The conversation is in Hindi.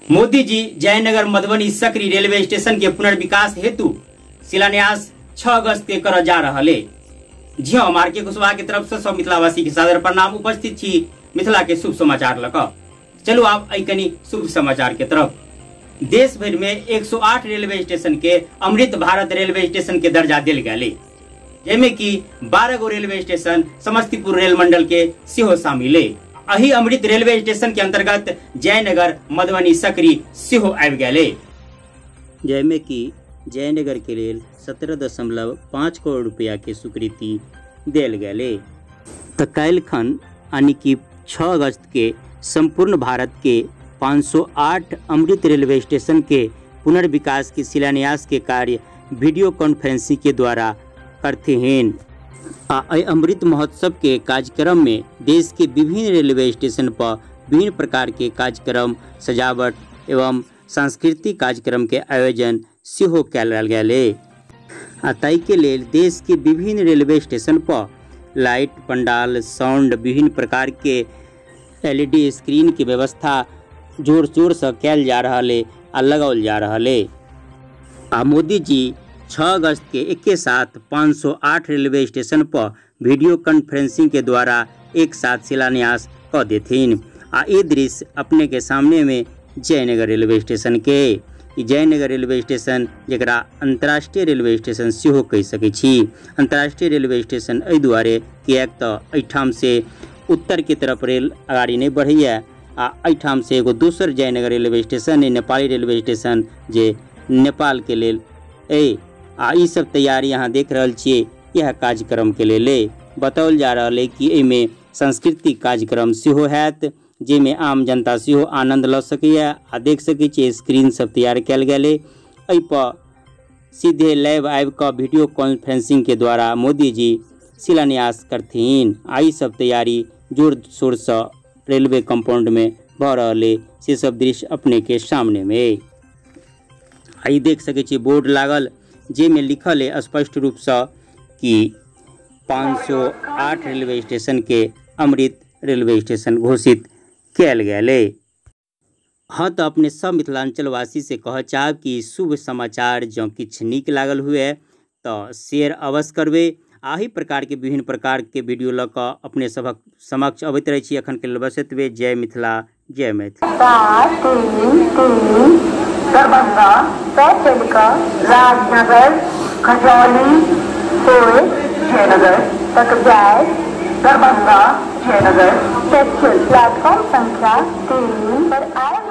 मोदी जी जयनगर मधुबनी सकरी रेलवे स्टेशन के पुनर्विकास हेतु शिलान्यास 6 अगस्त के कर जा रहे। जी हाँ, मार्के कुशवाहा की तरफ से सब मिथिलावासी के सादर प्रणाम। उपस्थित छी मिथिला के शुभ समाचार लक। चलो आप कनी शुभ समाचार के तरफ। देश भर में 108 रेलवे स्टेशन के अमृत भारत रेलवे स्टेशन के दर्जा दिल गए, जिसमें कि 12 गो रेलवे स्टेशन समस्तीपुर रेल मंडल के सेहो शामिल है। अही अमृत रेलवे स्टेशन के अंतर्गत जयनगर मधुबनी सकरी सेहो आबि गए, जिसमें कि जयनगर के लिए 17.5 करोड़ रुपया के स्वीकृति दिल गए। तो काल्हि खन यानी कि 6 अगस्त के संपूर्ण भारत के 508 अमृत रेलवे स्टेशन के पुनर्विकास के शिलान्यास के कार्य वीडियो कॉन्फ्रेंसिंग के द्वारा करते हैं। अमृत महोत्सव के कार्यक्रम में देश के विभिन्न रेलवे स्टेशन पर विभिन्न प्रकार के कार्यक्रम, सजावट एवं सांस्कृतिक कार्यक्रम के आयोजन सेहो कयल गेल। ताहि के लेल देश के विभिन्न रेलवे स्टेशन पर लाइट, पंडाल, साउंड, विभिन्न प्रकार के LED स्क्रीन की व्यवस्था जोर शोर से कयल जा रहा है आ लगाओल जा रहा है। मोदी जी 6 अगस्त के एक साथ 508 रेलवे स्टेशन पर वीडियो कॉन्फ्रेंसिंग के द्वारा एक साथ शिलान्यास कर देथिन। ये दृश्य अपने के सामने में जयनगर रेलवे स्टेशन के, जयनगर रेलवे स्टेशन जरा अंतर्राष्ट्रीय रेलवे स्टेशन सेहो कह सकै छी। अंतर्राष्ट्रीय रेलवे स्टेशन एहि दुआरे किएक तऽ एहिठाम से उत्तर के तरफ रेल आगाड़ी नहीं बढ़ैया। एहिठाम से एगो दोसर जयनगर रेलवे स्टेशन है, नेपाली रेलवे स्टेशन, जे नेपाल के लेल ई सब तैयारी यहाँ देख रहल छियै। यह कार्यक्रम के लेल बताओल जा रहा है कि एहिमे सांस्कृतिक कार्यक्रम सेहो हैत, जेमे आम जनता सेहो आनंद लऽ सकैए आ देख सकै छियै। स्क्रीन सब तैयार कयल गेलै। एहि पर सीधे लाइव आबि कऽ वीडियो कॉन्फ्रेंसिंग के द्वारा मोदी जी शिलान्यास करथिन। ई सब तैयारी जोर शोर से रेलवे कंपाउंड में भऽ रहल है। से सब दृश्य अपने के सामने में आई देख सकै छियै। बोर्ड लागल जेमे लिखल है स्पष्ट रूप से कि 508 रेलवे स्टेशन के अमृत रेलवे स्टेशन घोषित कयल गेल। हाँ, तो अपने सब मिथिलांचलवासी से कह चाहब कि शुभ समाचार जँ किछु नीक लागल हुए तो शेयर अवश्य करबे। आही प्रकार के विभिन्न प्रकार के वीडियो लऽ कऽ अपने सबक समक्ष अबैत रहै छी। अखन के लेल बस एतबे। जय मिथिला, जय मैथिली। दरभंगा से चलकर राजनगर, खजौली से जयनगर तक जाए। दरभंगा जयनगर स्पेशल प्लेटफॉर्म संख्या 3 पर आए।